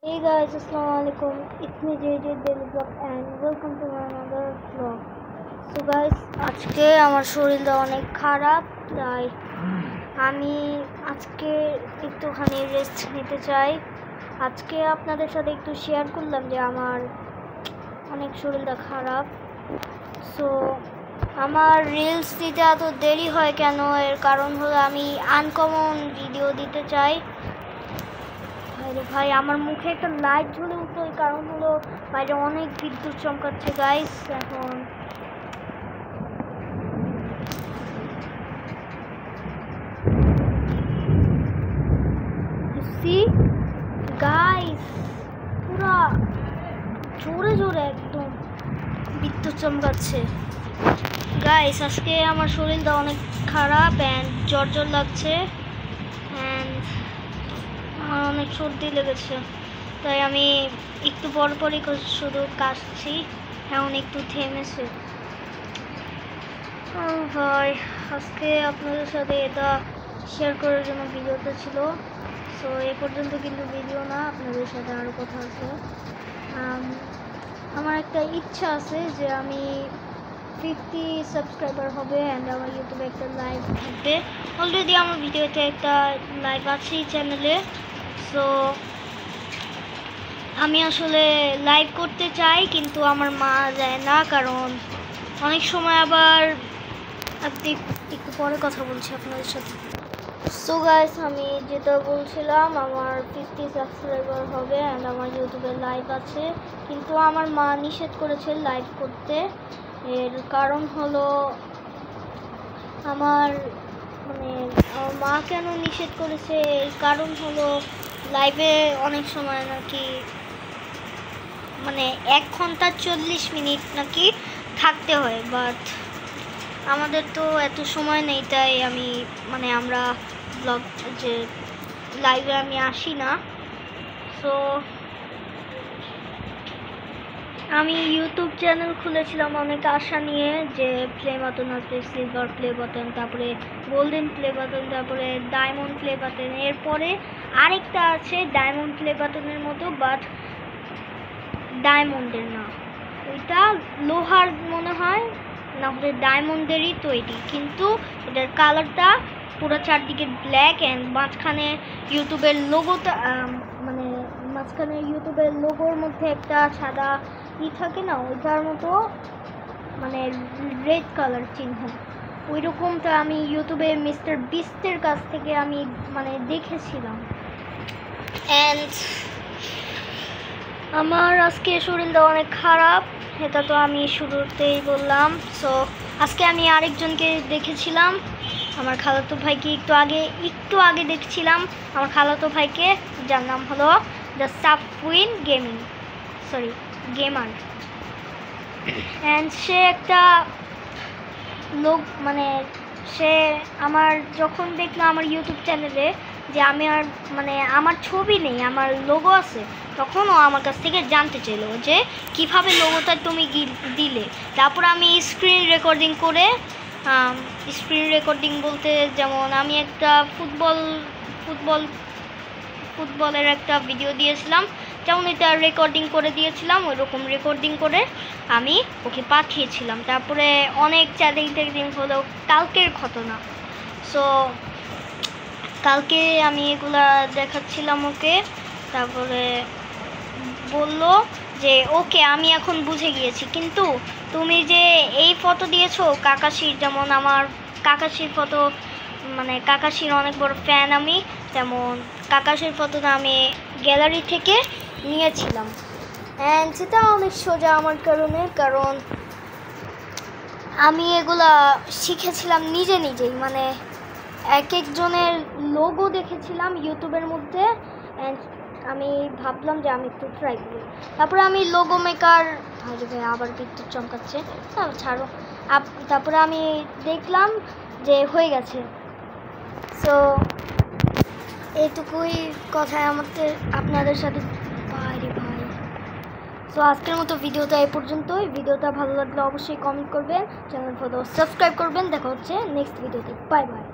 Hey guys, Assalamualaikum. It's me JJ Daily Vlog and welcome to my another vlog. So guys, আজকে আমার শরীরটা অনেক খারাপ, তাই আমি আজকে একটুখানি রেস্ট নিতে চাই। আজকে আপনাদের সাথে একটু শেয়ার করলাম যে আমার অনেক শরীরটা খারাপ। সো আমার রিলস দিতে এত দেরি হয় কেন, এর কারণ হলো আমি আনকমন ভিডিও দিতে চাই। ভাই আমার মুখে একটা লাইট জ্বলে উঠলো, এই কারণ হলো বাইরে অনেক বিদ্যুৎ চমকাচ্ছে গাইস। এখন গাইস পুরা জোরে জোরে একদম বিদ্যুৎ চমকাচ্ছে গাইস। আজকে আমার শরীরটা অনেক খারাপ অ্যান্ড জ্বর লাগছে অ্যান্ড আমার অনেক সর্দি লেগেছে, তাই আমি একটু পরপরই শুধু কাশছি, এখন একটু থেমেছে। ভাই আজকে আপনাদের সাথে এটা শেয়ার করার জন্য ভিডিওটা ছিল। সো এ পর্যন্ত কিন্তু ভিডিও না, আপনাদের সাথে আরও কথা আছে। আমার একটা ইচ্ছা আছে যে আমি 50 সাবস্ক্রাইবার হবে অ্যান্ড আমার ইউটিউবে একটা লাইভ থাকবে। অলরেডি আমার ভিডিওতে একটা লাইভ আছে এই চ্যানেলে। সো আমি আসলে লাইভ করতে চাই, কিন্তু আমার মা যায় না, কারণ অনেক সময় আবার আপনি একটু পরে কথা বলছি আপনাদের সাথে। সো গাইস, আমি যেটা বলছিলাম আমার 50 সাবস্ক্রাইবার হবে অ্যান্ড আমার ইউটিউবে লাইভ আছে, কিন্তু আমার মা নিষেধ করেছে লাইভ করতে। এর কারণ হলো আমার মা কেন নিষেধ করেছে, এর কারণ হলো লাইভে অনেক সময় নাকি 1 ঘন্টা 40 মিনিট নাকি থাকতে হয়, বাট আমাদের তো এত সময় নেই, তাই আমরা ব্লগ যে লাইভে আমি আসি না। সো আমি ইউটিউব চ্যানেল খুলেছিলাম অনেক আশা নিয়ে, যে প্লে বাটন আছে, সিলভার প্লে বাটন, তারপরে গোল্ডেন প্লে বাটন, তারপরে ডায়মন্ড প্লে বাটন, এরপরে আরেকটা আছে ডায়মন্ড প্লে বাটনের মতো, বাট ডায়মন্ডের না, ওইটা লোহার মনে হয়, না হলে ডায়মন্ডেরই তৈরি, কিন্তু এটার কালারটা পুরো চারদিকে ব্ল্যাক অ্যান্ড মাঝখানে ইউটিউবের লোগোটা মাঝখানে ইউটিউবের লোগোর মধ্যে একটা সাদা থাকে না, ওইটার মতো রেড কালার চিহ্ন, ওই রকমটা আমি ইউটিউবে মিস্টার বিস্টের কাছ থেকে আমি দেখেছিলাম। অ্যান্ড আমার আজকে শরীরটা অনেক খারাপ, এটা তো আমি শুরুতেই বললাম। সো আজকে আমি আরেকজনকে দেখেছিলাম, আমার খালাতো ভাইকে একটু আগে দেখছিলাম, আমার খালাতো ভাইকে, যার নাম হলো দ্য সাফউইন গেমার। অ্যান্ড সে একটা লোক, সে আমার যখন দেখলো আমার ইউটিউব চ্যানেলে যে আমি আর আমার ছবি নেই, আমার লোগো আছে, তখন ও আমার কাছ থেকে জানতে চাইলো যে কিভাবে লোগোটা তুমি দিলে। তারপর আমি স্ক্রিন রেকর্ডিং বলতে, যেমন আমি একটা ফুটবলের একটা ভিডিও দিয়েছিলাম, যেমন এটা রেকর্ডিং করে দিয়েছিলাম, ওই রকম রেকর্ডিং করে আমি ওকে পাঠিয়েছিলাম। তারপরে অনেক চ্যালেঞ্জিং হলো কালকের ঘটনা। সো কালকে আমি এগুলা দেখাচ্ছিলাম ওকে, তারপরে বলল যে ওকে আমি এখন বুঝে গিয়েছি, কিন্তু তুমি যে এই ফটো দিয়েছো কাকাশির, যেমন আমার কাকাশির ফটো, কাকাশির অনেক বড় ফ্যান আমি, তেমন কাকাশির ফটোটা আমি গ্যালারি থেকে নিয়েছিলাম। অ্যান্ড সেটা অনেক সোজা আমার কারণ আমি এগুলা শিখেছিলাম নিজেই, এক একজনের লোগো দেখেছিলাম ইউটিউবের মধ্যে, অ্যান্ড আমি ভাবলাম যে আমি একটু ট্রাই করি। তারপরে আমি লোগো মেকার, আবার বিদ্যুৎ চমকাচ্ছে, ছাড়ো। তারপরে আমি দেখলাম যে হয়ে গেছে। সো এইটুকুই কথায় আপনাদের সাথে ভাই। সো আজকের মতো ভিডিওটা এই পর্যন্তই। ভিডিওটা ভালো লাগলে অবশ্যই কমেন্ট করবেন, চ্যানেল সাবস্ক্রাইব করবেন। দেখা হচ্ছে নেক্সট ভিডিওতে। Bye bye.